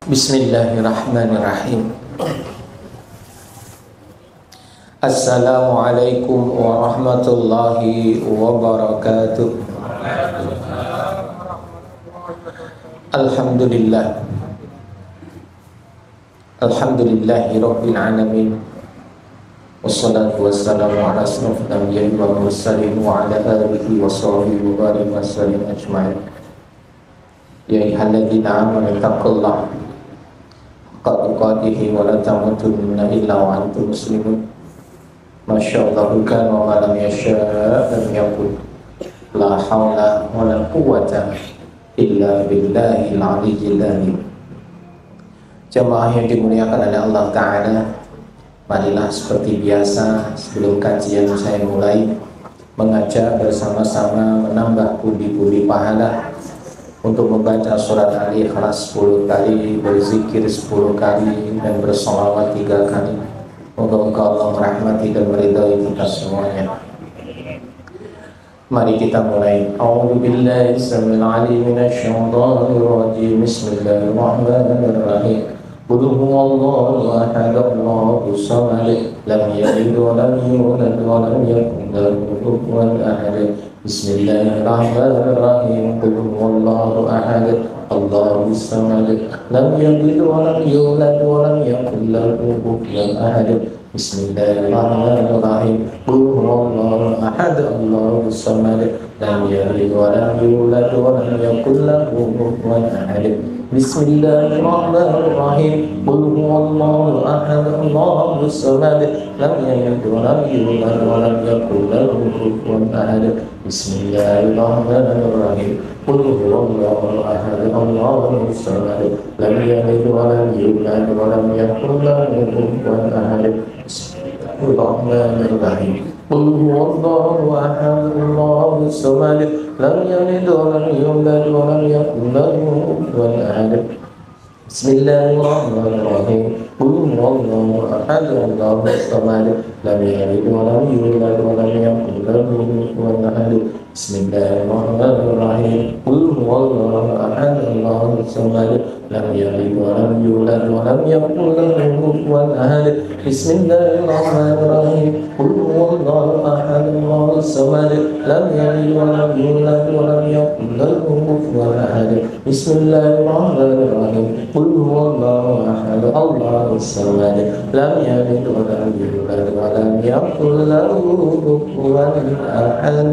Bismillahirrahmanirrahim. Assalamualaikum warahmatullahi wabarakatuh. Alhamdulillah. Alhamdulillahi rabbil alamin. Wassalatu wassalamu ala asrafil anbiya'i wal mursalin wa ala alihi wa sahbihi wa barik wa sallim ajma'in. Ya ayyuhalladzina amanu taqullaha tuqatihi wa la tamutunna illa wa antum muslimun. Masyaallah kan wa ma lam yasha' lam yakun. La haula wa la quwwata illa billahil aliyyil azim. Jamaah yang dimuliakan oleh Allah Ta'ala, marilah seperti biasa sebelum kajian saya mulai mengajak bersama-sama menambah pundi-pundi pahala untuk membaca surat Al-Ikhlas 10 kali, berzikir 10 kali, dan bersolawat 3 kali. Moga Allah merahmati dan meridai kita semuanya. Mari kita mulai. A'udzubillahi samil alim minasyaitonir rajim. Bismillahirrahmanirrahim. Qul huwallahu ahad, Allahus samad, lam yalid wa lam yulad wa lam yakul lahu kufuwan ahad. Bismillahirrahmanirrahim. Qul huwallahu ahad, Allahus samad, lam yalid wa lam yulad wa lam yakul lahu kufuwan ahad. Bismillahirrahmanirrahim. Qul huwallahu ahad, Allahus samad, lam yalid wa lam yulad wa lam yakul lahu kufuwan ahad. Bismillahirrahmanirrahim. Qul huwallahu ahad, Allahus samad, lam yalid wa lam yulad wa lam yakul lahu kufuwan ahad. Bismillahirrahmanirrahim. Qul huwallahu ahad, Allahus samad, lam yalid wa lam yulad wa lam yakul lahu kufuwan ahad. Bismillahirrahmanirrahim. Qul huwallahu ahad, Allahus samad, lam yalid wa lam yulad wa lam yakul lahu kufuwan ahad. Bismillahirrahmanirrahim. Qul huwallahu ahad, Allahus samad, lam yalid wa lam yulad wa lam yakul lahu kufuwan ahad. Bismillahirrahmanirrahim. Qul huwallahu ahad, Allahus samad, lam yalid wa lam yulad wa lam yakul lahu kufuwan ahad. Bismillahirrahmanirrahim. Qul huwallahu ahad, Allahus samad, lam yalid wa lam yulad wa lam yakul lahu kufuwan ahad. Bismillahirrahmanirrahim. Qul huwallahu ahad, Allahus samad, lam yalid wa lam yulad wa lam yakul lahu kufuwan ahad.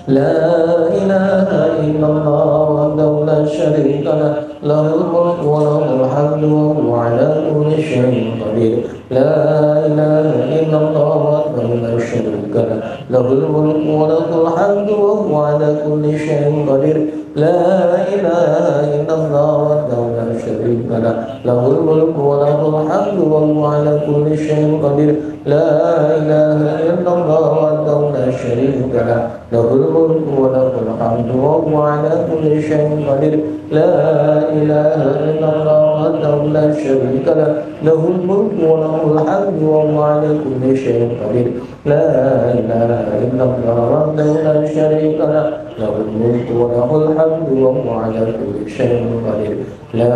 La ilaha illallah wahdahu la syarika lah, lahul mulku wa lahul hamdu wa huwa ala kulli syai'in qadir. La ilaha illallah wahdahu la syarika lah, lahul mulku wa lahul hamdu wa huwa ala kulli syai'in qadir. La ilaha illallah wahdahu la syarika lah, lahul mulku wa lahul hamdu wa huwa ala kulli syai'in qadir. La ilaha illallah wahdahu la syarika lah, lahul mulku wa lahul hamdu wa huwa ala kulli syai'in qadir. La ilaha illallah wahdahu la syarika lah, lahul mulku wa lahul hamdu wa huwa ala kulli syai'in qadir. La ilaha illallah wahdahu la syarika lah, lahul mulku wa lahul hamdu wa huwa ala kulli syai'in qadir. La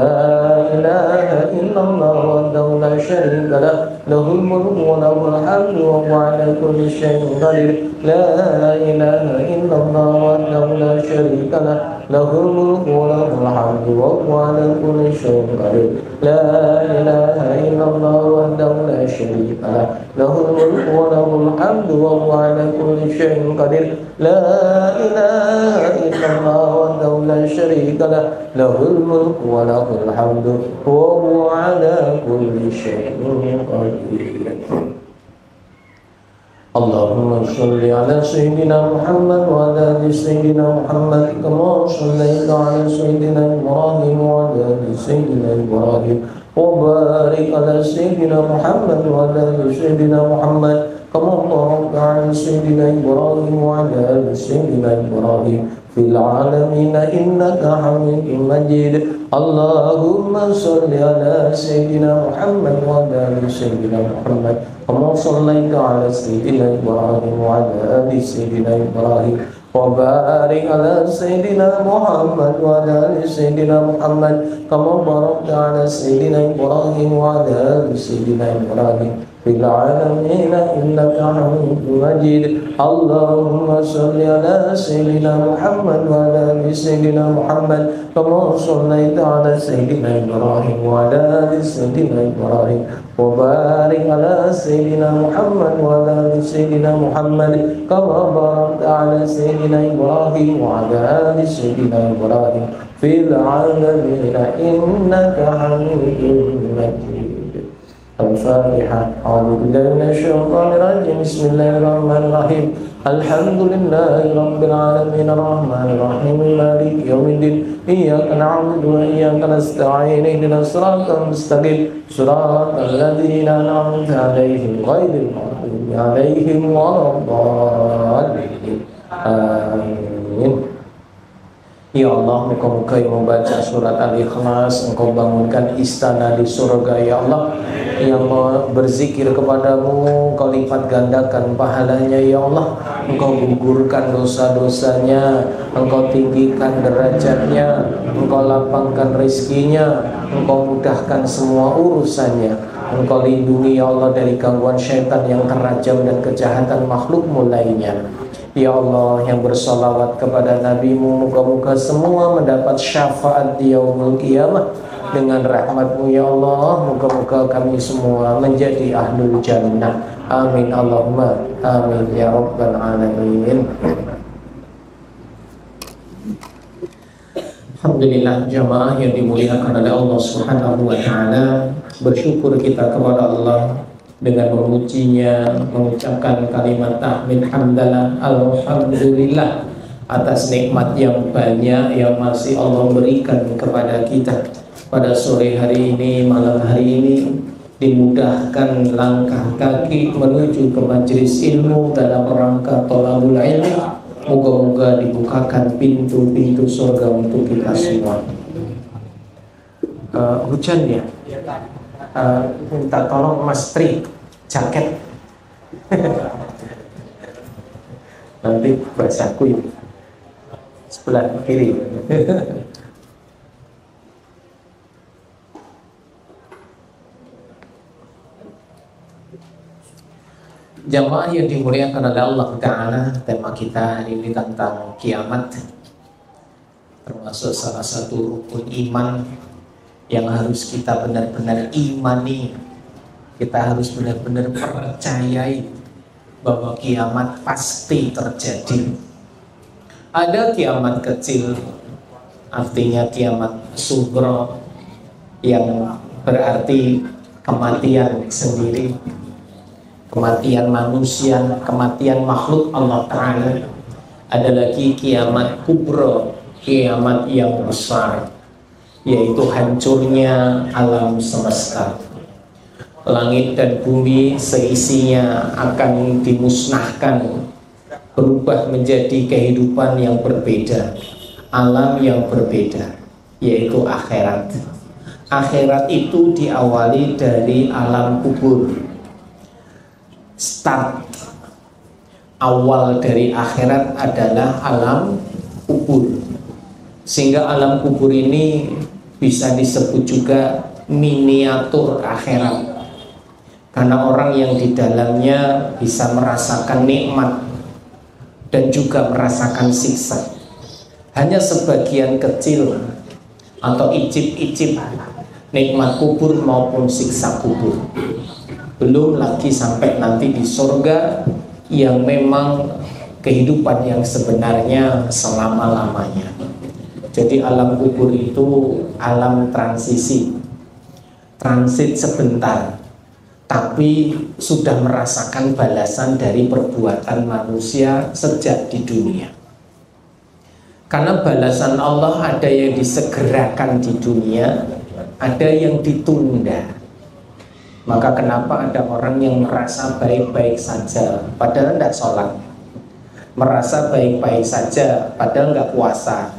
ilaha illallah wahdahu la syarika lah, lahul mulku wa lahul hamdu wa huwa ala kulli syai'in qadir. La ilaha illallah wahdahu la syarika lah, lahul mulku wa lahul hamdu wa huwa ala kulli syai'in qadir. La ilaha illallah wahdahu la syarika lah, lahul mulku wa lahul hamdu wa huwa ala kulli syai'in qadir. La ilaha illallah wahdahu la syarika lah, lahul mulku wa lahul hamdu wa huwa ala kulli syai'in qadir. Allahumma sholli ala sayyidina Muhammad wa ala ali sayyidina Muhammad kama shallaita ala sayyidina Ibrahim wa ala ali sayyidina Ibrahim wa barik ala sayyidina Muhammad wa ala ali sayyidina Muhammad kama barakta ala sayyidina Ibrahim wa ala ali sayyidina Ibrahim fil alamin innaka Hamidum Majid. Allahumma sholli ala sayyidina Muhammad wa ala ali sayyidina Muhammad kama shallaita ala sayyidina Ibrahim wa ala ali sayyidina Ibrahim وبارك على سيدنا محمد وعلى آل سيدنا محمد كما باركت على سيدنا إبراهيم وعلى آل سيدنا إبراهيم في العالمين إنك حميد مجيد اللهم صل على سيدنا محمد وعلى آل سيدنا محمد كما صليت على سيدنا إبراهيم وعلى آل سيدنا إبراهيم وبارك على سيدنا محمد وعلى آل سيدنا محمد كما باركت على سيدنا إبراهيم وعلى آل سيدنا إبراهيم في العالمين إنك حميد مجيد. الفاتحة. أعوذ بالله من الشيطان الرجيم. بسم الله الرحمن الرحيم. الحمد لله رب العالمين الرحمن الرحيم مالك يوم الدين إياك نعبد وإياك نستعين اهدنا الصراط المستقيم صراط الذين أنعمت عليهم غير المغضوب عليهم ولا الضالين. Amin. Ya Allah, muka-muka yang membaca surat Al-Ikhlas, Engkau bangunkan istana di surga, ya Allah. Yang berzikir kepadamu, Engkau lipat gandakan pahalanya, ya Allah. Engkau gugurkan dosa-dosanya, Engkau tinggikan derajatnya, Engkau lapangkan rezekinya, Engkau mudahkan semua urusannya. Engkau lindungi, ya Allah, dari gangguan syaitan yang terajam dan kejahatan makhlukmu lainnya. Ya Allah, yang bersolawat kepada Nabi-Mu, moga-moga semua mendapat syafaat di yaumul qiyamah dengan rahmat-Mu, ya Allah. Moga-moga kami semua menjadi ahlul jannah. Amin Allahumma amin ya rabbal alamin. Alhamdulillah, jamaah yang dimuliakan oleh Allah Subhanahu wa taala, bersyukur kita kepada Allah dengan memujinya, mengucapkan kalimat tahmid hamdalah alhamdulillah atas nikmat yang banyak yang masih Allah berikan kepada kita. Pada sore hari ini, malam hari ini, dimudahkan langkah kaki menuju ke majelis ilmu dalam rangka thalabul ilmi. Moga-moga dibukakan pintu-pintu surga untuk kita semua. Hujan ya? Minta tolong Mas Tri jaket. Nanti basahku ya. Sebelah kiri. Jamaah yang dimuliakan oleh Allah Ta'ala, tema kita hari ini tentang kiamat, termasuk salah satu rukun iman yang harus kita benar-benar imani. Kita harus benar-benar percayai bahwa kiamat pasti terjadi. Ada kiamat kecil, artinya kiamat sughra, yang berarti kematian sendiri, kematian manusia, kematian makhluk Allah Ta'ala. Ada lagi kiamat kubra, kiamat yang besar, yaitu hancurnya alam semesta. Langit dan bumi seisinya akan dimusnahkan, berubah menjadi kehidupan yang berbeda, alam yang berbeda, yaitu akhirat. Akhirat itu diawali dari alam kubur. Start awal dari akhirat adalah alam kubur, sehingga alam kubur ini bisa disebut juga miniatur akhirat, karena orang yang di dalamnya bisa merasakan nikmat dan juga merasakan siksa. Hanya sebagian kecil atau icip-icip nikmat kubur maupun siksa kubur. Belum lagi sampai nanti di surga yang memang kehidupan yang sebenarnya selama-lamanya. Jadi alam kubur itu alam transisi, transit sebentar, tapi sudah merasakan balasan dari perbuatan manusia sejak di dunia. Karena balasan Allah ada yang disegerakan di dunia, ada yang ditunda. Maka kenapa ada orang yang merasa baik-baik saja padahal tidak sholat, merasa baik-baik saja padahal nggak puasa,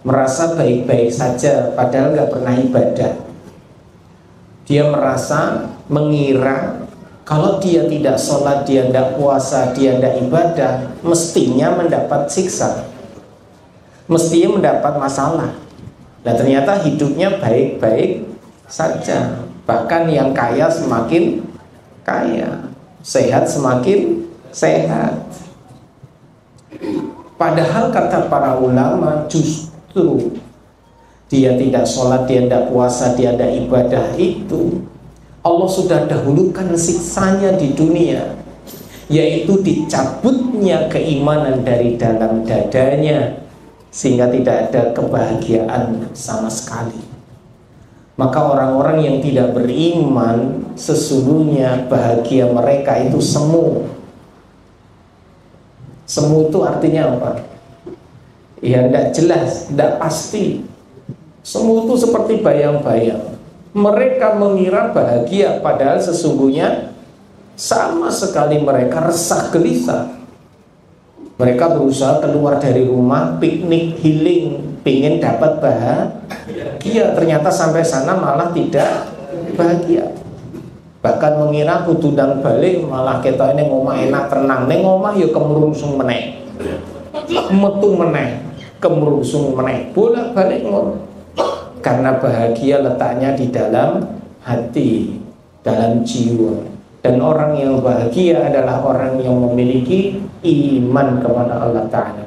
merasa baik-baik saja padahal nggak pernah ibadah. Dia merasa, mengira Kalau dia tidak sholat, dia tidak puasa, dia tidak ibadah, mestinya mendapat siksa, mestinya mendapat masalah. Nah ternyata hidupnya baik-baik saja. Bahkan yang kaya semakin kaya, sehat semakin sehat. Padahal kata para ulama, justru dia tidak sholat, dia tidak puasa, dia tidak ibadah itu Allah sudah dahulukan siksanya di dunia, yaitu dicabutnya keimanan dari dalam dadanya, sehingga tidak ada kebahagiaan sama sekali. Maka orang-orang yang tidak beriman, sesungguhnya bahagia mereka itu semu. Semu itu artinya apa? Ya tidak jelas, tidak pasti. Semu itu seperti bayang-bayang. Mereka mengira bahagia, padahal sesungguhnya sama sekali mereka resah gelisah. Mereka berusaha keluar dari rumah, piknik, healing, pingin dapat bahagia. Ternyata sampai sana malah tidak bahagia. Bahkan mengira kududang balik, malah kita ini ngomah enak tenang. Ini ngomah ya kemerungsung meneh, metu meneh, kemerungsung meneh, bolak-balik ngomah. Karena bahagia letaknya di dalam hati, dalam jiwa. Dan orang yang bahagia adalah orang yang memiliki iman kepada Allah Ta'ala.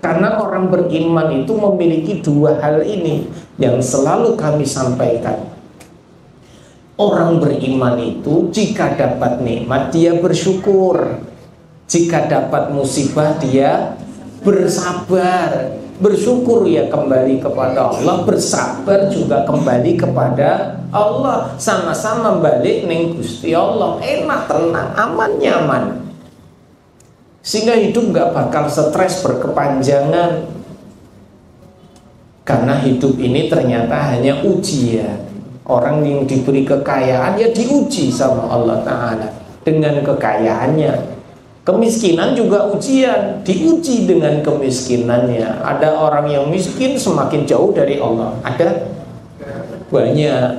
Karena orang beriman itu memiliki dua hal ini yang selalu kami sampaikan. Orang beriman itu jika dapat nikmat dia bersyukur, jika dapat musibah dia bersabar. Bersyukur ya kembali kepada Allah, bersabar juga kembali kepada Allah. Sama-sama balik neng Gusti Allah, enak, tenang, aman, nyaman. Sehingga hidup gak bakal stres berkepanjangan. Karena hidup ini ternyata hanya ujian. Orang yang diberi kekayaan ya diuji sama Allah Ta'ala dengan kekayaannya. Kemiskinan juga ujian, diuji dengan kemiskinannya. Ada orang yang miskin semakin jauh dari Allah. Ada banyak.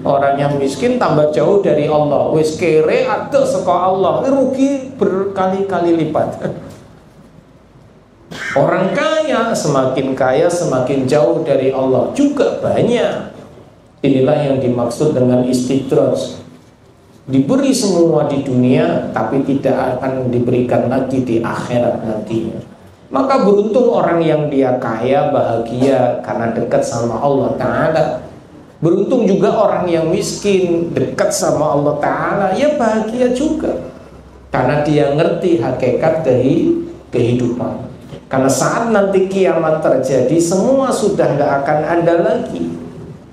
Orang yang miskin tambah jauh dari Allah. Wis kere ada saka Allah, rugi berkali-kali lipat. Orang kaya semakin jauh dari Allah juga banyak. Inilah yang dimaksud dengan istidraj. Diberi semua di dunia, tapi tidak akan diberikan lagi di akhirat nantinya. Maka beruntung orang yang dia kaya, bahagia karena dekat sama Allah Ta'ala. Beruntung juga orang yang miskin, dekat sama Allah Ta'ala, ya bahagia juga. Karena dia ngerti hakikat kehidupan. Karena saat nanti kiamat terjadi, semua sudah gak akan ada lagi.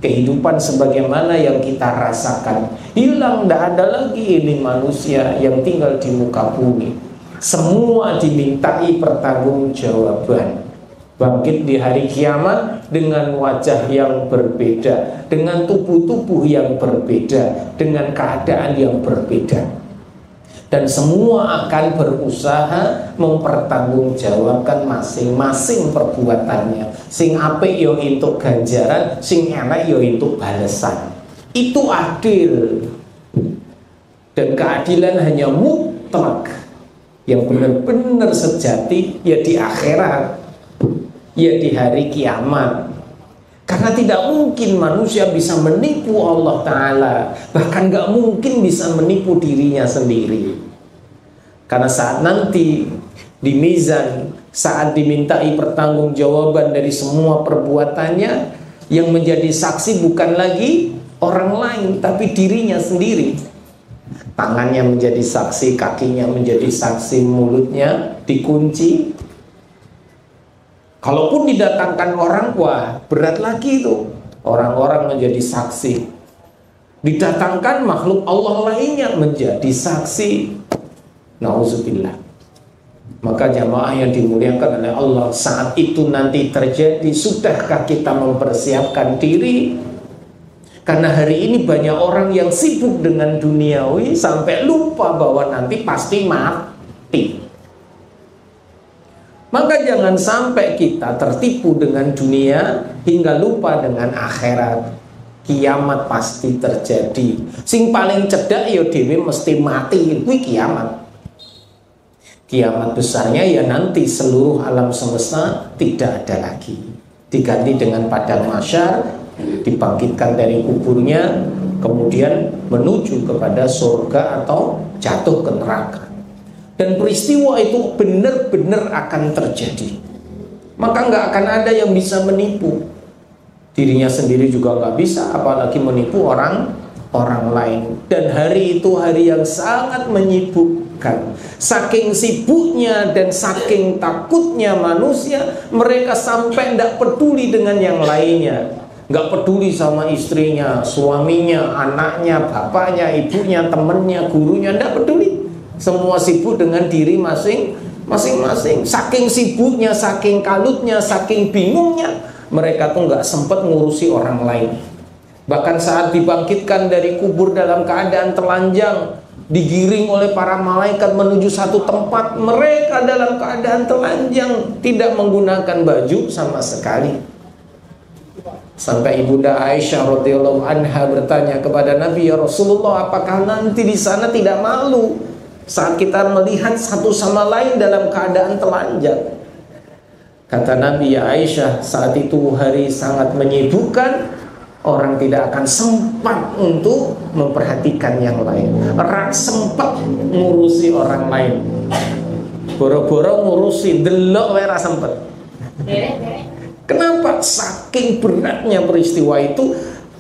Kehidupan sebagaimana yang kita rasakan hilang, tidak ada lagi ini manusia yang tinggal di muka bumi. Semua dimintai pertanggungjawaban. Bangkit di hari kiamat dengan wajah yang berbeda, dengan tubuh-tubuh yang berbeda, dengan keadaan yang berbeda. Dan semua akan berusaha mempertanggungjawabkan masing-masing perbuatannya. Sing apik yo entuk ganjaran, sing elek yo entuk balasan. Itu adil. Dan keadilan hanya mutlak, yang benar-benar sejati ya di akhirat, ya di hari kiamat. Karena tidak mungkin manusia bisa menipu Allah Ta'ala, bahkan gak mungkin bisa menipu dirinya sendiri. Karena saat nanti di mizan, saat dimintai pertanggungjawaban dari semua perbuatannya, yang menjadi saksi bukan lagi orang lain, tapi dirinya sendiri. Tangannya menjadi saksi, kakinya menjadi saksi, mulutnya dikunci. Kalaupun didatangkan orang, wah berat lagi itu. Orang-orang menjadi saksi. Didatangkan makhluk Allah lainnya menjadi saksi. Nauzubillah. Maka jamaah yang dimuliakan oleh Allah, saat itu nanti terjadi, sudahkah kita mempersiapkan diri? Karena hari ini banyak orang yang sibuk dengan duniawi sampai lupa bahwa nanti pasti mati. Maka jangan sampai kita tertipu dengan dunia hingga lupa dengan akhirat. kiamat pasti terjadi. Sing paling cedak ya dhewe mesti mati, kuwi kiamat. Kiamat besarnya ya nanti seluruh alam semesta tidak ada lagi, diganti dengan padang mahsyar, dibangkitkan dari kuburnya, kemudian menuju kepada surga atau jatuh ke neraka. Dan peristiwa itu benar-benar akan terjadi. Maka nggak akan ada yang bisa menipu. Dirinya sendiri juga nggak bisa, apalagi menipu orang lain. Dan hari itu hari yang sangat menyibukkan. Saking sibuknya dan saking takutnya manusia, mereka sampai tidak peduli dengan yang lainnya. Nggak peduli sama istrinya, suaminya, anaknya, bapaknya, ibunya, temannya, gurunya, tidak peduli. Semua sibuk dengan diri masing-masing. Saking sibuknya, saking kalutnya, saking bingungnya, mereka tuh nggak sempat ngurusi orang lain. Bahkan saat dibangkitkan dari kubur dalam keadaan telanjang, digiring oleh para malaikat menuju satu tempat, mereka dalam keadaan telanjang, tidak menggunakan baju sama sekali. Sampai Ibunda Aisyah radhiyallahu anha bertanya kepada Nabi, "Ya Rasulullah, apakah nanti di sana tidak malu saat kita melihat satu sama lain dalam keadaan telanjang?" Kata Nabi, "Ya Aisyah, saat itu hari sangat menyibukkan. Orang tidak akan sempat untuk memperhatikan yang lain. Sempat ngurusi orang lain. Boro-boro ngurusi delok wae ra sempet." Kenapa? Saking beratnya peristiwa itu,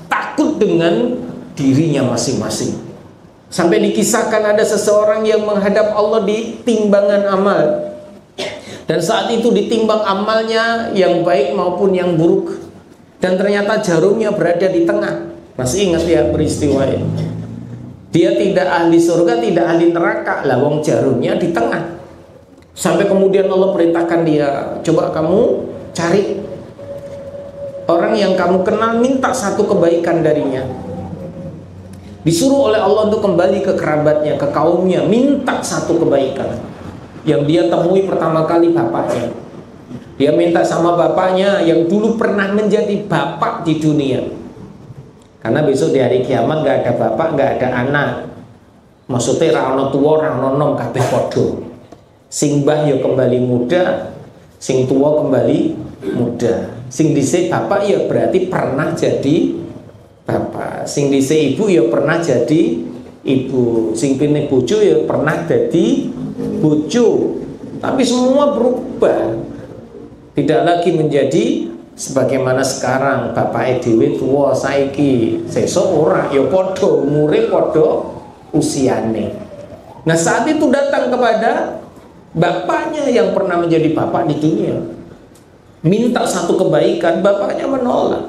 takut dengan dirinya masing-masing. Sampai dikisahkan ada seseorang yang menghadap Allah di timbangan amal. Dan saat itu ditimbang amalnya yang baik maupun yang buruk. Dan ternyata jarumnya berada di tengah. Masih ingat ya peristiwa ini? Dia tidak ahli surga, tidak ahli neraka. Lah wong jarumnya di tengah. Sampai kemudian Allah perintahkan dia, "Coba kamu cari orang yang kamu kenal, minta satu kebaikan darinya." Disuruh oleh Allah untuk kembali ke kerabatnya, ke kaumnya, minta satu kebaikan. Yang dia temui pertama kali bapaknya. Dia minta sama bapaknya yang dulu pernah menjadi bapak di dunia. Karena besok di hari kiamat gak ada bapak, gak ada anak. Maksudnya ra ono tuwa, ra ono nom, kabeh padha. Sing mbah ya kembali muda, sing tua kembali muda. Sing dhisik bapak ya berarti pernah jadi bapak. Sing dhisik ibu ya pernah jadi ibu. Sing pine bojo ya pernah jadi bojo. Tapi semua berubah. Tidak lagi menjadi sebagaimana sekarang bapak dhewe tuwa saiki, sesuk ora ya padha umure, padha usiane. Nah, saat itu datang kepada bapaknya yang pernah menjadi bapak di dunia. Minta satu kebaikan, bapaknya menolak.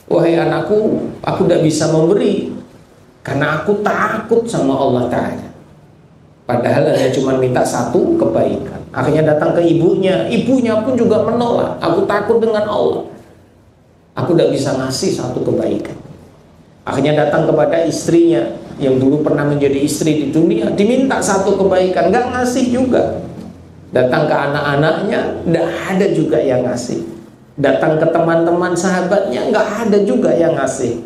"Wahai anakku, aku tidak bisa memberi karena aku takut sama Allah Ta'ala." Padahal hanya cuma minta satu kebaikan. Akhirnya datang ke ibunya. Ibunya pun juga menolak. "Aku takut dengan Allah. Aku tidak bisa ngasih satu kebaikan." Akhirnya datang kepada istrinya yang dulu pernah menjadi istri di dunia. Diminta satu kebaikan, nggak ngasih juga. Datang ke anak-anaknya, nggak ada juga yang ngasih. Datang ke teman-teman sahabatnya, nggak ada juga yang ngasih.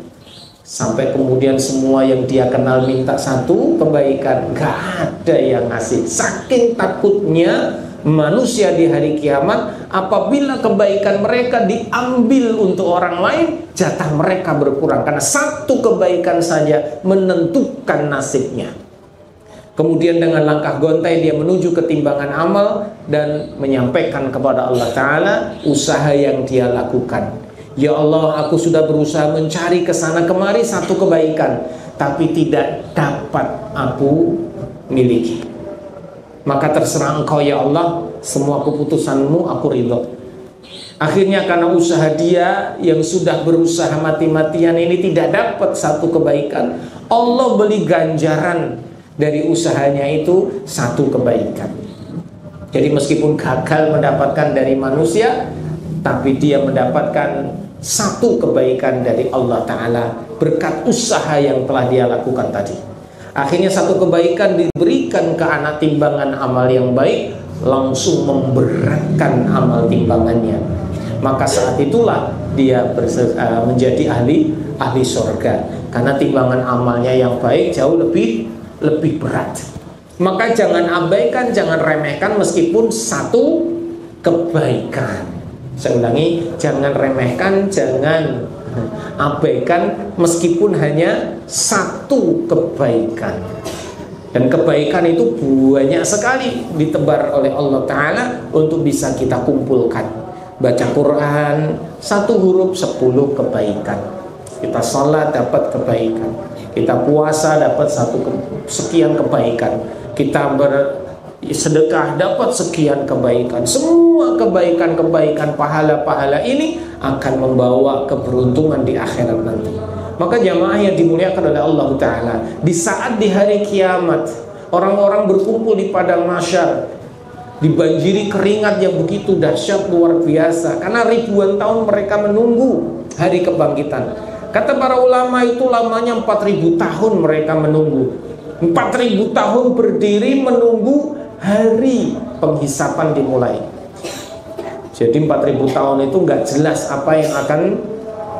Sampai kemudian semua yang dia kenal minta satu kebaikan, gak ada yang ngasih. Saking takutnya manusia di hari kiamat, apabila kebaikan mereka diambil untuk orang lain, jatah mereka berkurang. Karena satu kebaikan saja menentukan nasibnya. Kemudian dengan langkah gontai dia menuju ke timbangan amal dan menyampaikan kepada Allah Ta'ala usaha yang dia lakukan. "Ya Allah, aku sudah berusaha mencari kesana kemari satu kebaikan, tapi tidak dapat aku miliki. Maka terserah Engkau ya Allah, semua keputusanmu aku ridho." Akhirnya karena usaha dia yang sudah berusaha mati-matian ini tidak dapat satu kebaikan, Allah beli ganjaran dari usahanya itu satu kebaikan. Jadi meskipun gagal mendapatkan dari manusia, tapi dia mendapatkan satu kebaikan dari Allah Ta'ala berkat usaha yang telah dia lakukan tadi. Akhirnya satu kebaikan diberikan ke anak timbangan amal yang baik, langsung memberatkan amal timbangannya. Maka saat itulah dia menjadi ahli surga. Karena timbangan amalnya yang baik jauh lebih berat. Maka jangan abaikan, jangan remehkan meskipun satu kebaikan. Saya ulangi, jangan remehkan, jangan abaikan meskipun hanya satu kebaikan. Dan kebaikan itu banyak sekali ditebar oleh Allah Ta'ala untuk bisa kita kumpulkan. Baca Quran, 1 huruf 10 kebaikan. Kita salat dapat kebaikan. Kita puasa dapat sekian kebaikan. Kita bersedekah dapat sekian kebaikan. Semua kebaikan-kebaikan, pahala-pahala ini akan membawa keberuntungan di akhirat nanti. Maka jamaah yang dimuliakan oleh Allah Ta'ala, di saat di hari kiamat orang-orang berkumpul di padang mahsyar, dibanjiri keringat yang begitu dahsyat luar biasa, karena ribuan tahun mereka menunggu hari kebangkitan. Kata para ulama itu lamanya 4.000 tahun mereka menunggu. 4.000 tahun berdiri menunggu hari penghisapan dimulai. Jadi 4.000 tahun itu nggak jelas apa yang akan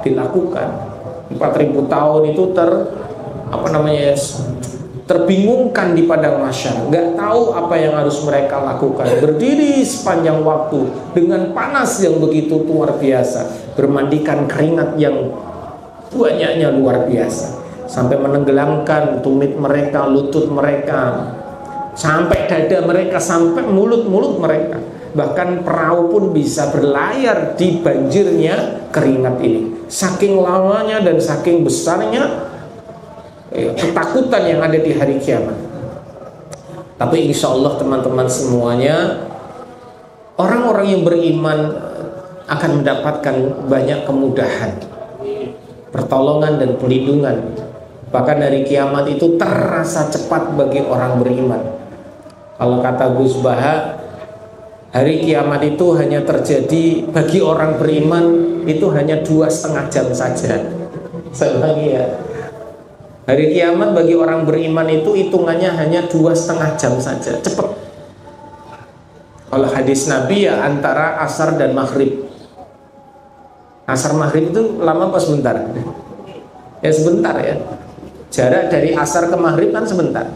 dilakukan. 4.000 tahun itu terbingungkan di padang mahsyar, nggak tahu apa yang harus mereka lakukan. Berdiri sepanjang waktu dengan panas yang begitu luar biasa, bermandikan keringat yang banyaknya luar biasa, sampai menenggelamkan tumit mereka, lutut mereka, sampai dada mereka, sampai mulut-mulut mereka. Bahkan perahu pun bisa berlayar di banjirnya keringat ini. Saking lamanya dan saking besarnya ketakutan yang ada di hari kiamat. Tapi insya Allah teman-teman semuanya, orang-orang yang beriman akan mendapatkan banyak kemudahan, pertolongan dan pelindungan. Bahkan dari kiamat itu terasa cepat bagi orang beriman. Kalau kata Gus Baha, hari kiamat itu hanya terjadi bagi orang beriman itu hanya 2,5 jam saja. Saya ulangi ya, hari kiamat bagi orang beriman itu hitungannya hanya 2,5 jam saja, cepat. Kalau hadis Nabi ya antara asar dan maghrib. Asar maghrib itu lama apa sebentar? Ya sebentar ya. Jarak dari asar ke maghrib kan sebentar.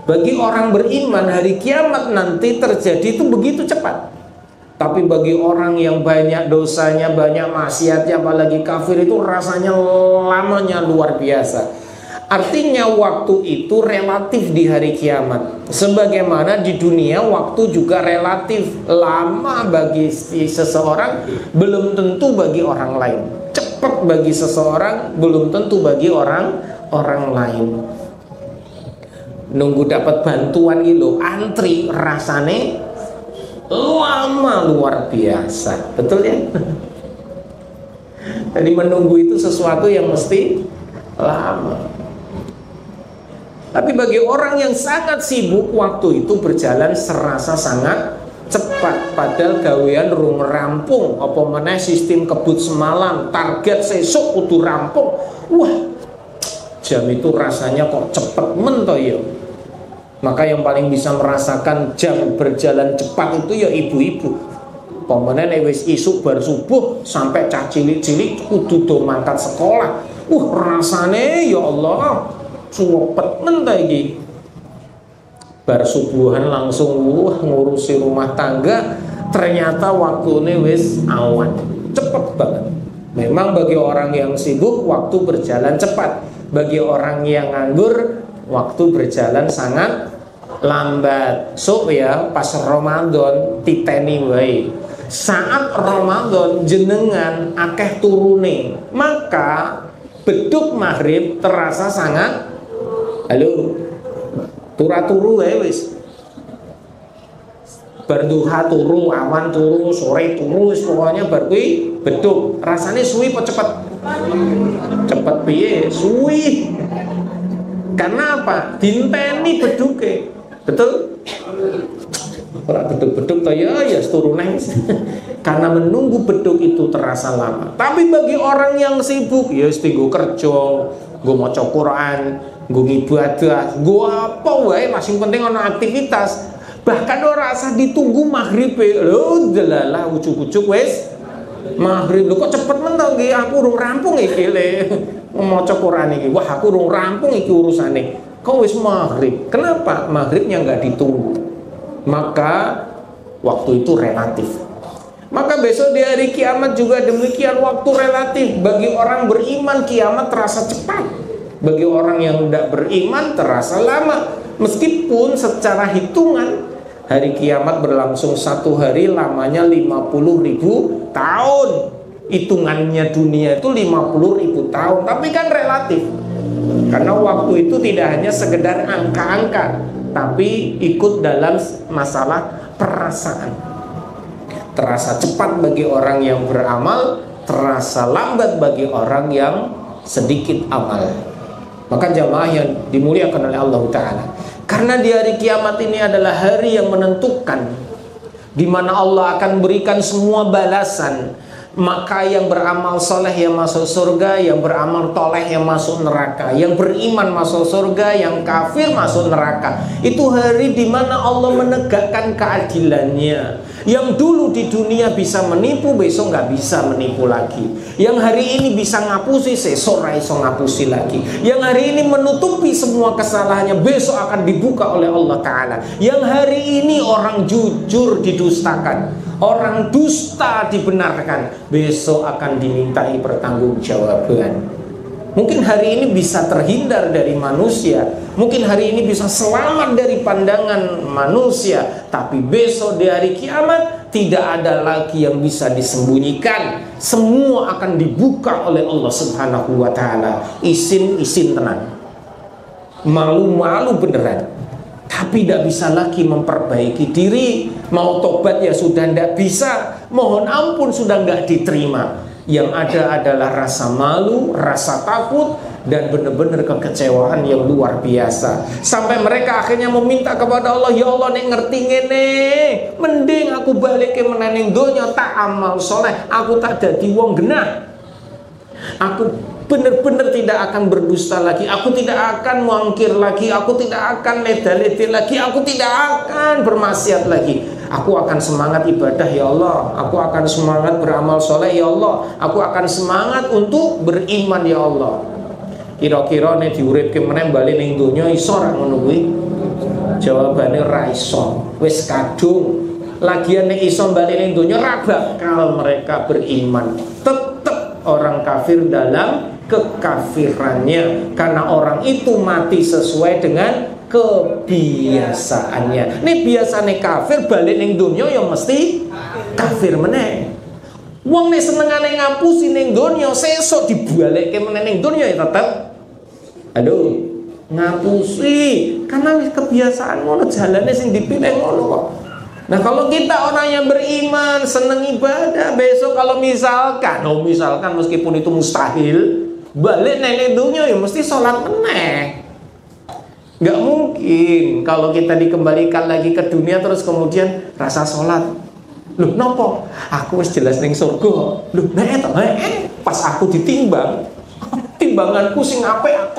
Bagi orang beriman hari kiamat nanti terjadi itu begitu cepat. Tapi bagi orang yang banyak dosanya, banyak maksiatnya, apalagi kafir, itu rasanya lamanya luar biasa. Artinya waktu itu relatif di hari kiamat. Sebagaimana di dunia waktu juga relatif. Lama bagi seseorang belum tentu bagi orang lain. Cepat bagi seseorang belum tentu bagi orang lain. Nunggu dapat bantuan gitu, antri rasane lama luar biasa. Betul ya? Jadi menunggu itu sesuatu yang mesti lama. Tapi bagi orang yang sangat sibuk, waktu itu berjalan serasa sangat cepat. Padahal gawean rung rampung, apa meneh sistem kebut semalam, target sesuk kudu rampung. Wah, jam itu rasanya kok cepet men to ya. Maka yang paling bisa merasakan jam berjalan cepat itu ya ibu-ibu. Pemenen wis isuk bar subuh sampai cah cilik-cilik kudu do mangkat sekolah. Rasane ya Allah cepet men ta iki. Bar subuhan langsung ngurusi rumah tangga, ternyata waktune wis awan. Cepet banget. Memang bagi orang yang sibuk waktu berjalan cepat. Bagi orang yang nganggur waktu berjalan sangat lambat. So ya pas Ramadan titeni wae. Saat Ramadan jenengan akeh turune, maka beduk maghrib terasa sangat turu wae wis. Berduha turu, awan turu, sore turu, pokoknya bar kuwi beduk. Rasane suwi apa cepet? Cepet piye? Suwi. Karena apa? Dinteni beduke. Betul? Ora beduk-beduk to ya turune. Karena menunggu beduk itu terasa lama. Tapi bagi orang yang sibuk, ya mesti nggo kerja, nggo maca Quran, nggo ibadah, nggo apa wae, masing penting ana aktivitas. Bahkan ora usah ditunggu maghrib. Lho delalah ujug-ujug wis Maghrib. Lho kok cepet men to nggih, aku urung rampung iki le. Maca Quran iki. Wah, aku urung rampung iki urusane. Kok wis maghrib. Kenapa? Maghribnya enggak ditunggu. Maka waktu itu relatif. Maka besok di hari kiamat juga demikian, waktu relatif. Bagi orang beriman kiamat terasa cepat, bagi orang yang tidak beriman terasa lama. Meskipun secara hitungan hari kiamat berlangsung 1 hari, lamanya 50.000 tahun. Hitungannya dunia itu 50.000 tahun, tapi kan relatif. Karena waktu itu tidak hanya sekedar angka-angka, tapi ikut dalam masalah perasaan. Terasa cepat bagi orang yang beramal, terasa lambat bagi orang yang sedikit amal. Maka jamaah yang dimuliakan oleh Allah Ta'ala, karena di hari kiamat ini adalah hari yang menentukan, di mana Allah akan berikan semua balasan. Maka yang beramal soleh yang masuk surga, yang beramal toleh yang masuk neraka, yang beriman masuk surga, yang kafir masuk neraka. Itu hari di mana Allah menegakkan keadilannya. Yang dulu di dunia bisa menipu, besok nggak bisa menipu lagi. Yang hari ini bisa ngapusi, besok ora iso ngapusi lagi. Yang hari ini menutupi semua kesalahannya, besok akan dibuka oleh Allah Ta'ala. Yang hari ini orang jujur didustakan, orang dusta dibenarkan, besok akan dimintai pertanggungjawaban. Mungkin hari ini bisa terhindar dari manusia, mungkin hari ini bisa selamat dari pandangan manusia, tapi besok di hari kiamat tidak ada lagi yang bisa disembunyikan. Semua akan dibuka oleh Allah Subhanahu wa Ta'ala. Isin-isin tenang, malu-malu beneran, tapi tidak bisa lagi memperbaiki diri. Mau tobat ya sudah tidak bisa, mohon ampun sudah nggak diterima. Yang ada adalah rasa malu, rasa takut, dan benar-benar kekecewaan yang luar biasa. Sampai mereka akhirnya meminta kepada Allah, ya Allah nek ngerti ngene, mending aku balik ke meneng donya tak amal soleh, aku tak jadi wong genah, aku benar-benar tidak akan berdusta lagi, aku tidak akan mengkir lagi, aku tidak akan leda-leda lagi, aku tidak akan bermaksiat lagi. Aku akan semangat ibadah ya Allah, aku akan semangat beramal soleh ya Allah, aku akan semangat untuk beriman ya Allah. Kira-kira nek diuripke meneh bali ning donya iso ra ngono kuwi? Jawabane ra iso, wis kadung. Lagian nek iso bali ning donya ra bakal mereka beriman. Tetap orang kafir dalam kekafirannya, karena orang itu mati sesuai dengan kebiasaannya. Nih biasane kafir balik ning donya ya mesti kafir meneh. Wong nek senengane ngapusi ning donya, sesuk dibalekke meneh ning donya ya tetep aduh ngapusi, karena wis kebiasaan ngono, jalane sing dipilih ngono kok. Nah kalau kita orang yang beriman, seneng ibadah, besok kalau misalkan meskipun itu mustahil, balik ning donya ya mesti sholat meneh. Nggak mungkin kalau kita dikembalikan lagi ke dunia terus kemudian rasa sholat. Loh nopo? Aku wis jelas ning surga. Loh pas aku ditimbang, timbanganku sing apik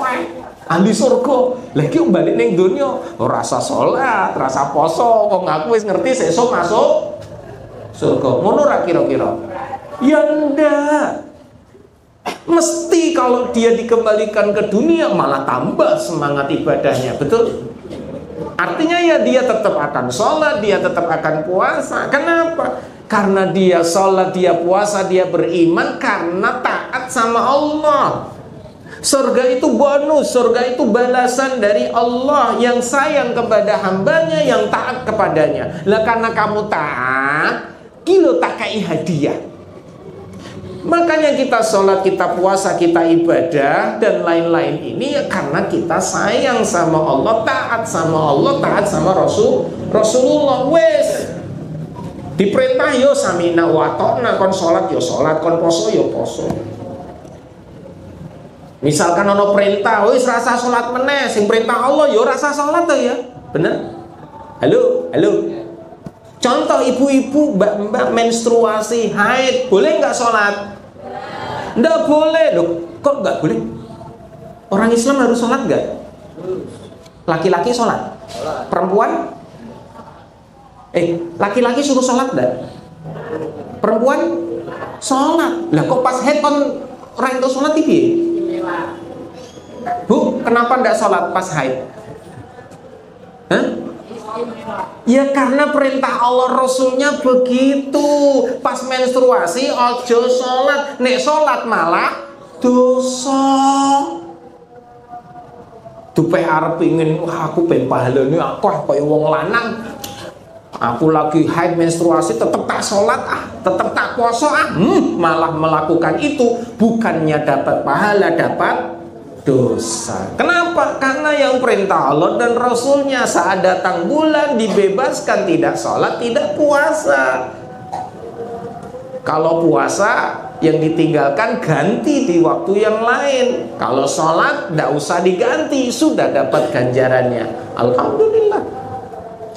ahli surga. Lagi balik ning dunia rasa sholat, rasa poso, kok aku wis ngerti sesuk masuk surga. Ngono ra kira-kira? Ya ndak. Mesti kalau dia dikembalikan ke dunia malah tambah semangat ibadahnya, betul? Artinya ya dia tetap akan sholat, dia tetap akan puasa. Kenapa? Karena dia sholat, dia puasa, dia beriman karena taat sama Allah. Surga itu bonus, surga itu balasan dari Allah yang sayang kepada hambanya, yang taat kepadanya. Lah karena kamu taat, kilo tak kai hadiah. Makanya kita sholat, kita puasa, kita ibadah dan lain-lain ini ya karena kita sayang sama Allah, taat sama Allah, taat sama Rasulullah. Wes diperintah yo samina wa ta'na, kon sholat yo sholat, kon poso yo poso. Misalkan ono perintah, wis rasa sholat meneh, sing perintah Allah yo rasa sholat to ya, bener? Halo. Contoh ibu-ibu, mbak-mbak menstruasi, haid, boleh nggak sholat? Nggak boleh. Loh, kok nggak boleh? Orang Islam harus sholat nggak? Laki-laki sholat? Perempuan? Laki-laki suruh sholat nggak? Perempuan? Sholat. Lah kok pas haid kon ora entuk sholat iki? Bu, kenapa ndak sholat pas haid? Hah? Ya karena perintah Allah Rasulnya begitu. Pas menstruasi ojo sholat. Nek sholat malah dosa. Dupe arep ingin, wah aku ben pahalane aku kaya wong lanang. Aku lagi haid menstruasi tetap tak sholat tetap tak puasa malah melakukan itu bukannya dapat pahala, dapat dosa. Kenapa? Karena yang perintah Allah dan Rasulnya saat datang bulan dibebaskan tidak sholat, tidak puasa. Kalau puasa yang ditinggalkan ganti di waktu yang lain. Kalau sholat tidak usah diganti, sudah dapat ganjarannya. Alhamdulillah.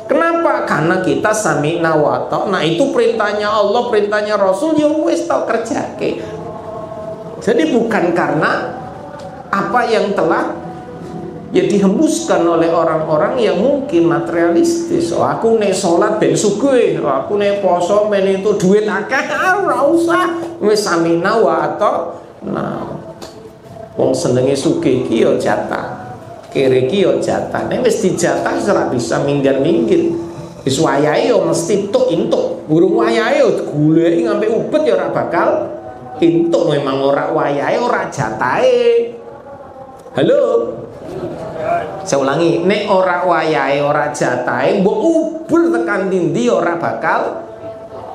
Kenapa? Karena kita sami'na wa ta'na. Nah itu perintahnya Allah, perintahnya Rasul, ya wis tau kerjake. Jadi bukan karena apa yang telah ya dihembuskan oleh orang-orang yang mungkin materialistis. Oh, aku nek salat ben sugih, aku nek poso men itu duit akeh, ora usah. Wis sami'na wa ta'na. Wong senenge sugih iki ya jatah. Kere iki yo jatah. Nek wis dijatah ora bisa minggir-minggir. Wis wayahe yo mesti entuk. Burung wayahe yo digoleki ngampe ubet yo ora bakal entuk. Memang ora wayahe, ora jatahe. Halo. Saya ulangi, nek ora wayahe, ora jatahe, mbok ubur tekan ndi ora bakal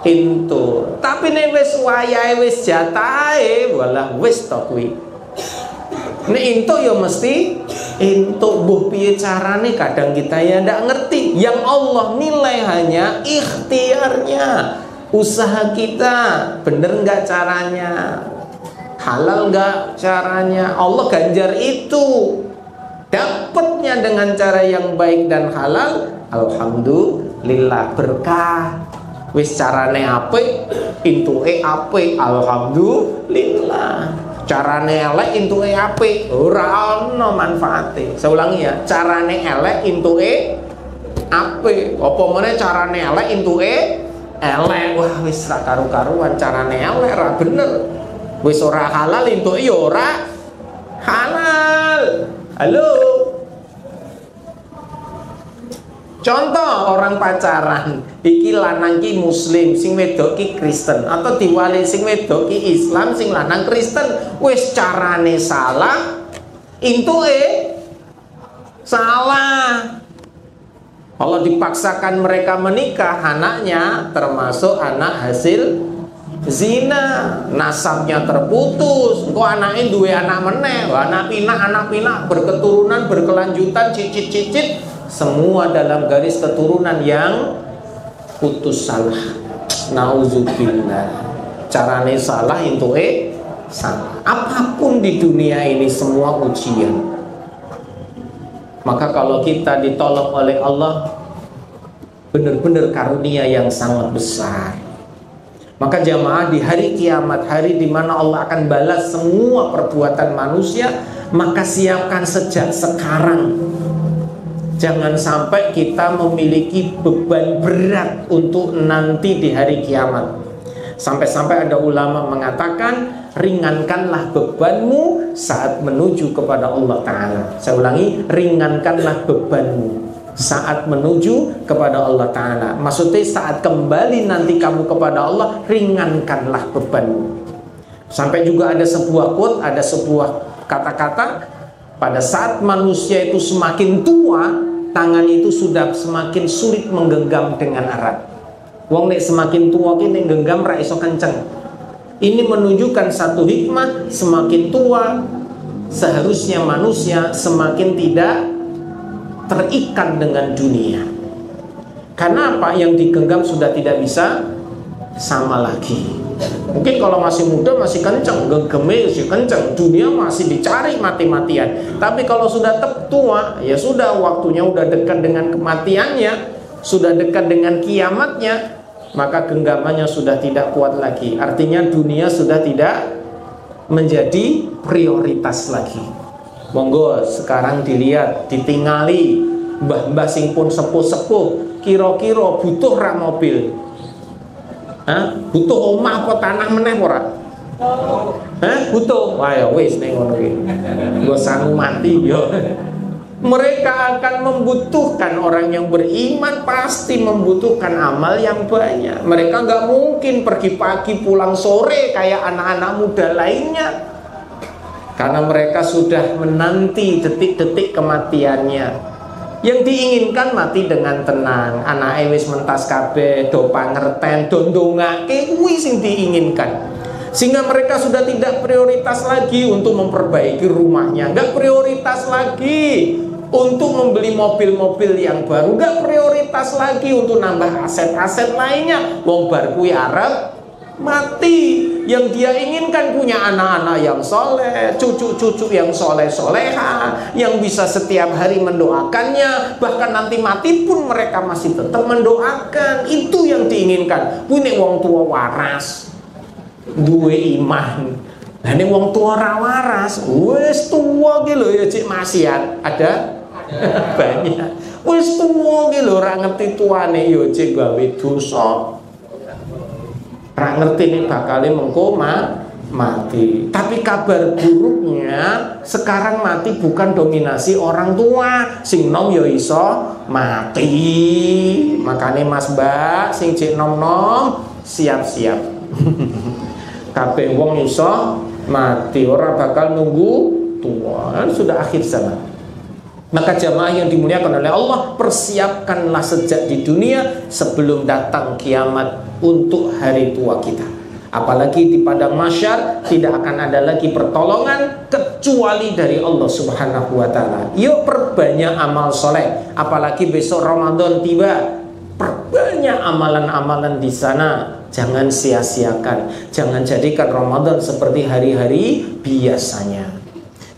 entuk. Tapi nek wis wayahe, wis jatahe, walah wis to kuwi. Nek entuk ya mesti entuk. Buh piye carane kadang kita ya ndak ngerti. Yang Allah nilai hanya ikhtiarnya, usaha kita bener nggak caranya, halal nggak caranya. Allah ganjar itu dapatnya dengan cara yang baik dan halal. Alhamdulillah berkah. Wis carane apik, intuke apik, alhamdulillah. Carane elek intuke apik, ora ana manfaate. Saya ulangi ya, carane elek intuke apik. Apa meneh carane elek intuke elek. Wah wis ra karu-karuan, carane elek ra bener. Wis ora halal intuke ya ora halal. Halo. Contoh orang pacaran, iki lanang ki muslim, sing wedok ki Kristen, atau diwali sing wedok ki Islam, sing lanang Kristen. Wis carane salah, intuke salah. Allah dipaksakan mereka menikah, anaknya termasuk anak hasil zina, nasabnya terputus. Kok anaknya dua anak meneh, anak pinak berketurunan berkelanjutan, cicit semua dalam garis keturunan yang putus salah. Nauzubillah. Carane salah intuke salah. Apapun di dunia ini semua ujian. Maka kalau kita ditolong oleh Allah, benar-benar karunia yang sangat besar. Maka jamaah, di hari kiamat, hari di mana Allah akan balas semua perbuatan manusia, maka siapkan sejak sekarang. Jangan sampai kita memiliki beban berat untuk nanti di hari kiamat. Sampai-sampai ada ulama mengatakan, ringankanlah bebanmu saat menuju kepada Allah Ta'ala. Saya ulangi, ringankanlah bebanmu saat menuju kepada Allah Ta'ala. Maksudnya saat kembali nanti kamu kepada Allah, ringankanlah bebanmu. Sampai juga ada sebuah quote, ada sebuah kata-kata, pada saat manusia itu semakin tua, tangan itu sudah semakin sulit menggenggam dengan erat. Wong nek semakin tua ki nek genggam ra iso kenceng. Ini menunjukkan satu hikmah, semakin tua seharusnya manusia semakin tidak terikat dengan dunia. Karena apa? Yang digenggam sudah tidak bisa sama lagi. Mungkin kalau masih muda masih kenceng, genggamnya masih kenceng, dunia masih dicari mati-matian. Tapi kalau sudah tua, ya sudah, waktunya udah dekat dengan kematiannya, sudah dekat dengan kiamatnya, maka genggamannya sudah tidak kuat lagi. Artinya dunia sudah tidak menjadi prioritas lagi. Monggo sekarang dilihat, ditingali mbah-mbah sing pun sepuh-sepuh, kira-kira butuh rak mobil. Butuh omah apa tanah meneh ora? Butuh. Wah ya wis ning ngono iki. Nggo sangu mati yo. Mereka akan membutuhkan, orang yang beriman pasti membutuhkan amal yang banyak. Mereka nggak mungkin pergi pagi pulang sore kayak anak-anak muda lainnya, karena mereka sudah menanti detik-detik kematiannya. Yang diinginkan mati dengan tenang, anake wis mentas kabeh, do pangerten, do ndongake, kuwi sing diinginkan. Sehingga mereka sudah tidak prioritas lagi untuk memperbaiki rumahnya, nggak prioritas lagi untuk membeli mobil-mobil yang baru, nggak prioritas lagi untuk nambah aset-aset lainnya. Wong bar kuwi arep mati. Yang dia inginkan punya anak-anak yang soleh, cucu-cucu yang soleh-soleha, yang bisa setiap hari mendoakannya, bahkan nanti mati pun mereka masih tetap mendoakan. Itu yang diinginkan. Punya wong tua waras, duwe iman. Nah ini wong tua ra waras, wis tuwa ki lho ya cik maksiat. Ada banyak. Wis tuwa ki lho ora ngerti tuane ya cik gawe dosa. Ora ngerti nek bakale mengko mati. Tapi kabar buruknya sekarang mati bukan dominasi orang tua, sing nom ya iso mati. Makane Mas Mbak sing cek nom-nom siap-siap. Kabeh wong iso mati, ora bakal nunggu tua, kan sudah akhir zaman. Maka jamaah yang dimuliakan oleh Allah, persiapkanlah sejak di dunia sebelum datang kiamat untuk hari tua kita. Apalagi di padang mahsyar tidak akan ada lagi pertolongan kecuali dari Allah Subhanahu wa taala. Yuk perbanyak amal soleh, apalagi besok Ramadan tiba. Perbanyak amalan-amalan di sana. Jangan sia-siakan. Jangan jadikan Ramadan seperti hari-hari biasanya.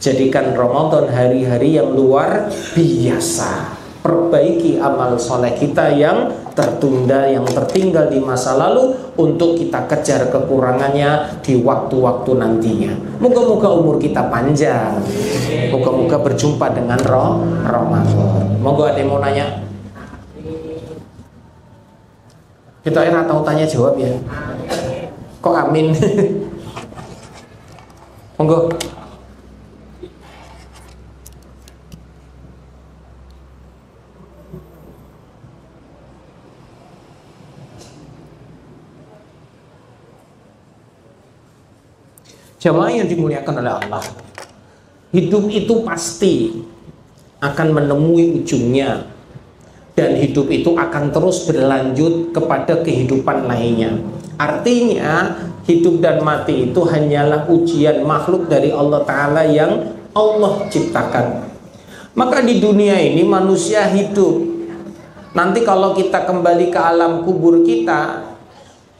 Jadikan Ramadan hari-hari yang luar biasa. Perbaiki amal soleh kita yang tertunda, yang tertinggal di masa lalu, untuk kita kejar kekurangannya di waktu-waktu nantinya. Moga-moga umur kita panjang. Moga-moga berjumpa dengan Ramadan. Moga ada yang mau nanya. Kita era tahu tanya jawab ya. Kok amin? Monggo. Jamaah yang dimuliakan oleh Allah, hidup itu pasti akan menemui ujungnya, dan hidup itu akan terus berlanjut kepada kehidupan lainnya. Artinya hidup dan mati itu hanyalah ujian makhluk dari Allah Ta'ala yang Allah ciptakan. Maka di dunia ini manusia hidup. Nanti kalau kita kembali ke alam kubur kita,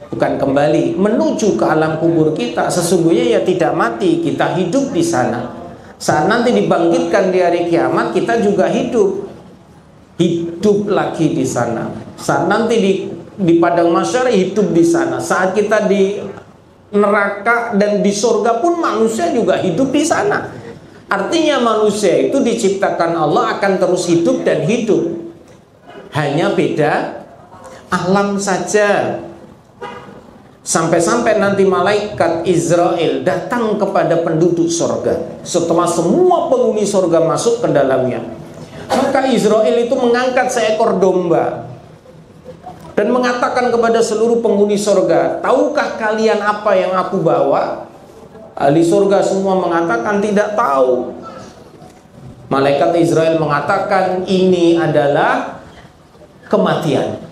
bukan kembali, menuju ke alam kubur kita, sesungguhnya ya tidak mati, kita hidup di sana. Saat nanti dibangkitkan di hari kiamat, kita juga hidup lagi di sana. Saat nanti di padang mahsyar hidup di sana. Saat kita di neraka dan di surga pun manusia juga hidup di sana. Artinya manusia itu diciptakan Allah akan terus hidup dan hidup. Hanya beda alam saja. Sampai-sampai nanti malaikat Israel datang kepada penduduk surga. Setelah semua penghuni surga masuk ke dalamnya, maka Israel itu mengangkat seekor domba dan mengatakan kepada seluruh penghuni surga, tahukah kalian apa yang aku bawa? Ahli surga semua mengatakan tidak tahu. Malaikat Israel mengatakan ini adalah kematian.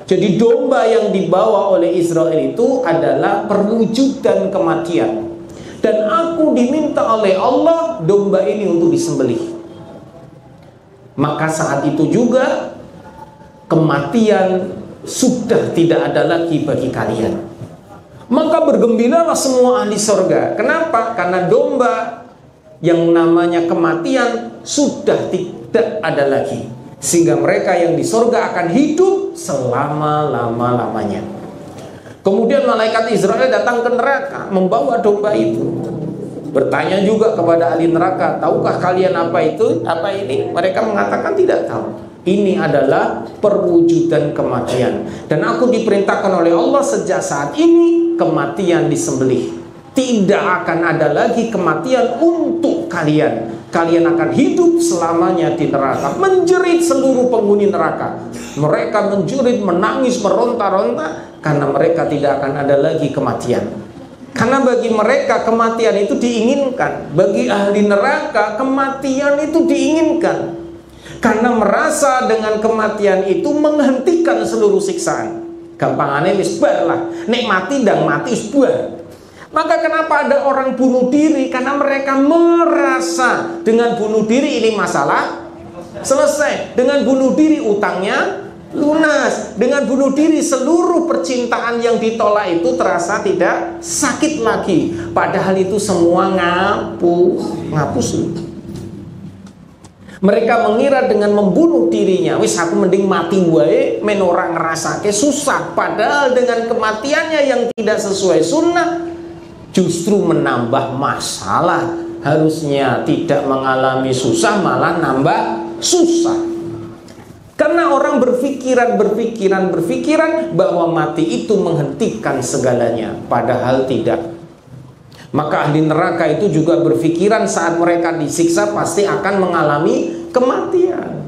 Jadi domba yang dibawa oleh Israel itu adalah perwujudan kematian. Dan aku diminta oleh Allah domba ini untuk disembelih. Maka saat itu juga kematian sudah tidak ada lagi bagi kalian. Maka bergembiralah semua ahli surga. Kenapa? Karena domba yang namanya kematian sudah tidak ada lagi. Sehingga mereka yang di surga akan hidup selama-lama-lamanya. Kemudian malaikat Israel datang ke neraka membawa domba itu. Bertanya juga kepada ahli neraka, tahukah kalian apa itu? Apa ini? Mereka mengatakan tidak tahu. Ini adalah perwujudan kematian. Dan aku diperintahkan oleh Allah sejak saat ini kematian disembelih. Tidak akan ada lagi kematian untuk kalian. Kalian akan hidup selamanya di neraka, menjerit seluruh penghuni neraka. Mereka menjerit, menangis, meronta-ronta karena mereka tidak akan ada lagi kematian. Karena bagi mereka kematian itu diinginkan. Bagi ahli neraka kematian itu diinginkan. Karena merasa dengan kematian itu menghentikan seluruh siksaan. Gampangannya wis bar lah, nek mati dan mati wis bar. Maka kenapa ada orang bunuh diri? Karena mereka merasa dengan bunuh diri ini masalah selesai. Dengan bunuh diri utangnya lunas. Dengan bunuh diri seluruh percintaan yang ditolak itu terasa tidak sakit lagi. Padahal itu semua ngapus. Mereka mengira dengan membunuh dirinya, wis aku mending mati wae, men ora ngrasake susah. Padahal dengan kematiannya yang tidak sesuai sunnah justru menambah masalah. Harusnya tidak mengalami susah, malah nambah susah. Karena orang berpikiran bahwa mati itu menghentikan segalanya, padahal tidak. Maka ahli neraka itu juga berpikiran saat mereka disiksa pasti akan mengalami kematian.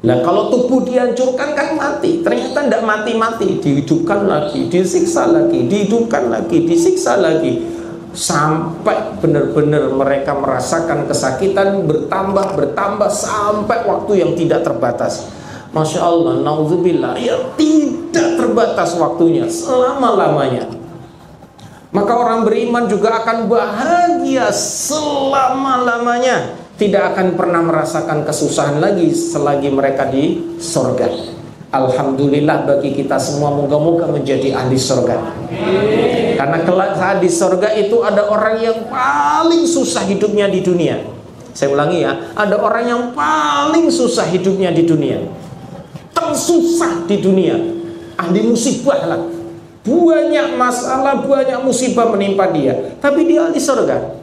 Nah, kalau tubuh dihancurkan kan mati. Ternyata tidak mati-mati, dihidupkan lagi, disiksa lagi, dihidupkan lagi, disiksa lagi, sampai benar-benar mereka merasakan kesakitan bertambah sampai waktu yang tidak terbatas. Masya Allah, naudzubillah, ya tidak terbatas waktunya, selama-lamanya. Maka orang beriman juga akan bahagia selama-lamanya, tidak akan pernah merasakan kesusahan lagi selagi mereka di surga. Alhamdulillah bagi kita semua, moga-moga menjadi ahli surga. Karena kelak saat di surga itu ada orang yang paling susah hidupnya di dunia. Saya ulangi ya, ada orang yang paling susah hidupnya di dunia, tersusah di dunia, ahli musibah lah. Banyak masalah, banyak musibah menimpa dia, tapi dia ahli surga.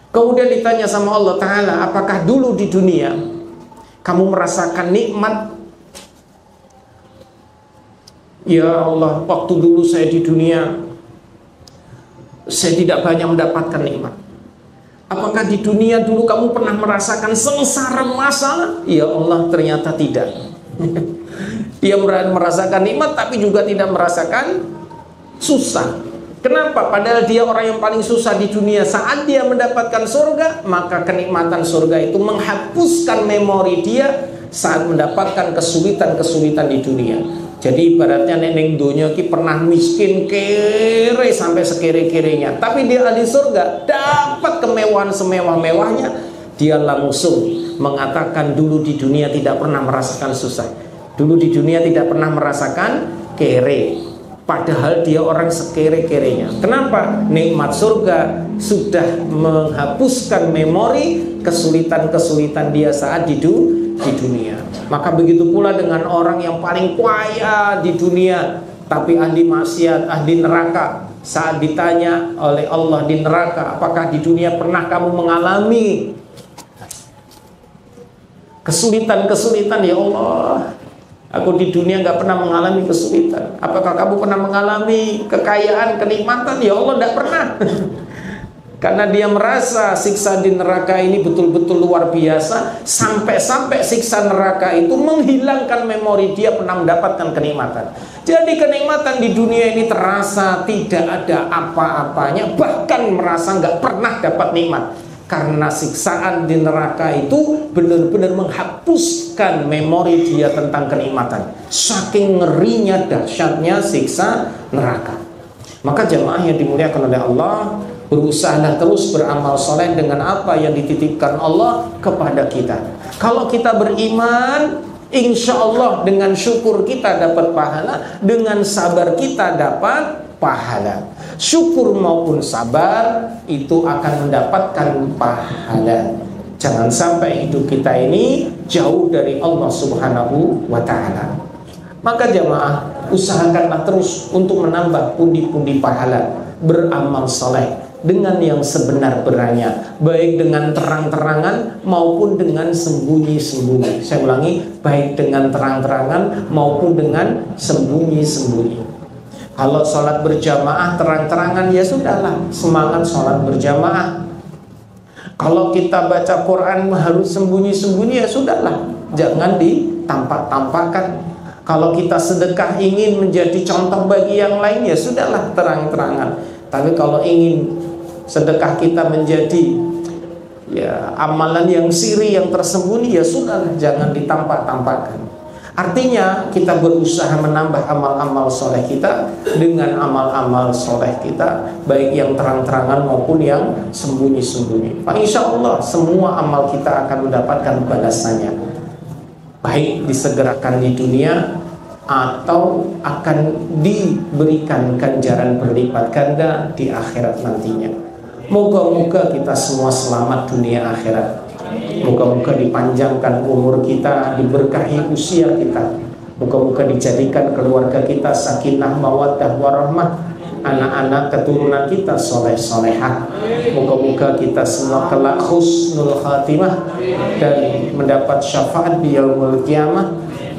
Kemudian ditanya sama Allah Ta'ala, apakah dulu di dunia kamu merasakan nikmat? Ya Allah, waktu dulu saya di dunia saya tidak banyak mendapatkan nikmat. Apakah di dunia dulu kamu pernah merasakan sengsara masalah? Ya Allah, ternyata tidak. Dia merasakan nikmat tapi juga tidak merasakan susah. Kenapa? Padahal dia orang yang paling susah di dunia. Saat dia mendapatkan surga, maka kenikmatan surga itu menghapuskan memori dia saat mendapatkan kesulitan-kesulitan di dunia. Jadi ibaratnya neneng dunia ki pernah miskin kere sampai sekere-kerenya, tapi dia ahli surga dapat kemewahan semewah-mewahnya. Dia langsung mengatakan dulu di dunia tidak pernah merasakan susah, dulu di dunia tidak pernah merasakan kere. Padahal dia orang sekere-kerenya. Kenapa? Nikmat surga sudah menghapuskan memori kesulitan-kesulitan dia saat di dunia. Maka begitu pula dengan orang yang paling kaya di dunia, tapi ahli maksiat, ahli neraka. Saat ditanya oleh Allah di neraka, apakah di dunia pernah kamu mengalami kesulitan-kesulitan? Ya Allah, aku di dunia nggak pernah mengalami kesulitan. Apakah kamu pernah mengalami kekayaan, kenikmatan? Ya Allah, tidak pernah. Karena dia merasa siksa di neraka ini betul-betul luar biasa, sampai-sampai siksa neraka itu menghilangkan memori dia pernah mendapatkan kenikmatan. Jadi kenikmatan di dunia ini terasa tidak ada apa-apanya, bahkan merasa nggak pernah dapat nikmat. Karena siksaan di neraka itu benar-benar menghapuskan memori dia tentang kenikmatan. Saking ngerinya, dahsyatnya siksa neraka. Maka jamaah yang dimuliakan oleh Allah, berusahalah terus beramal soleh dengan apa yang dititipkan Allah kepada kita. Kalau kita beriman, insya Allah dengan syukur kita dapat pahala, dengan sabar kita dapat pahala. Syukur maupun sabar itu akan mendapatkan pahala. Jangan sampai hidup kita ini jauh dari Allah Subhanahu wa ta'ala. Maka jamaah, usahakanlah terus untuk menambah pundi-pundi pahala, beramal soleh. dengan yang sebenar-benarnya, baik dengan terang-terangan maupun dengan sembunyi-sembunyi. Saya ulangi, baik dengan terang-terangan maupun dengan sembunyi-sembunyi. Kalau sholat berjamaah terang-terangan, ya sudahlah, semangat sholat berjamaah. Kalau kita baca Quran harus sembunyi-sembunyi, ya sudahlah, jangan ditampak-tampakkan. Kalau kita sedekah ingin menjadi contoh bagi yang lain, ya sudahlah, terang-terangan. Tapi kalau ingin sedekah kita menjadi amalan yang siri, yang tersembunyi, ya sudahlah, jangan ditampak-tampakkan. Artinya kita berusaha menambah amal-amal soleh kita dengan amal-amal soleh kita, baik yang terang-terangan maupun yang sembunyi-sembunyi. Pak, insya Allah semua amal kita akan mendapatkan balasannya, baik disegerakan di dunia atau akan diberikan ganjaran berlipat ganda di akhirat nantinya. Moga-moga kita semua selamat dunia akhirat. Moga-moga dipanjangkan umur kita, diberkahi usia kita. Moga-moga dijadikan keluarga kita sakinah, mawaddah, warahmah, anak-anak keturunan kita soleh-solehah. Moga-moga kita semua kelak husnul khatimah dan mendapat syafaat di yaumul qiyamah,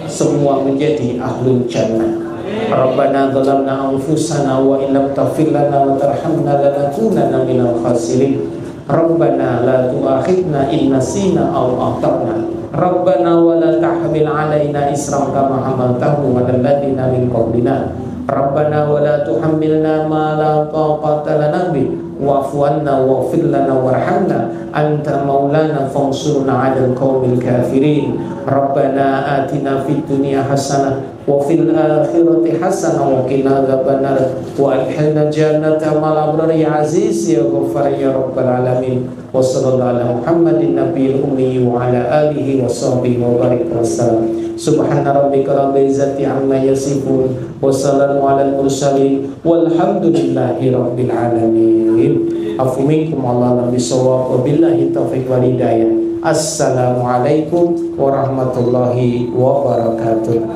semua menjadi ahlul jannah. Rabbana dhalamna anfusana wa illam taghfir lana wa tarhamna lanakunanna minal khasirin. Rabbana la tu'akhidna in nasina aw akhtana. Rabbana wa la tahmil 'alaina isran kama hamaltahu 'alal ladzina min qablina. Rabbana wa la tuhammilna ma la taqata lana bih wa'fu 'anna waghfir lana warhamna anta maulana fansurna 'alal qaumil kafirin. Rabbana atina fid dunya hasanah wa fil akhirati hasanah wa qina adzabannar wa adkhilna jannata ma'al abrar ya aziz ya ghaffar ya rabbal alamin. Wa sallallahu ala Muhammadin nabiyil ummi wa ala alihi wa sahbihi wa barik wasallam. Subhana rabbika rabbil izzati amma yasifun wa salamun alal mursalin walhamdulillahi rabbil alamin. Afu minkum Allah nabi sawab wa billahi taufiq wal hidayah. Assalamualaikum warahmatullahi wabarakatuh.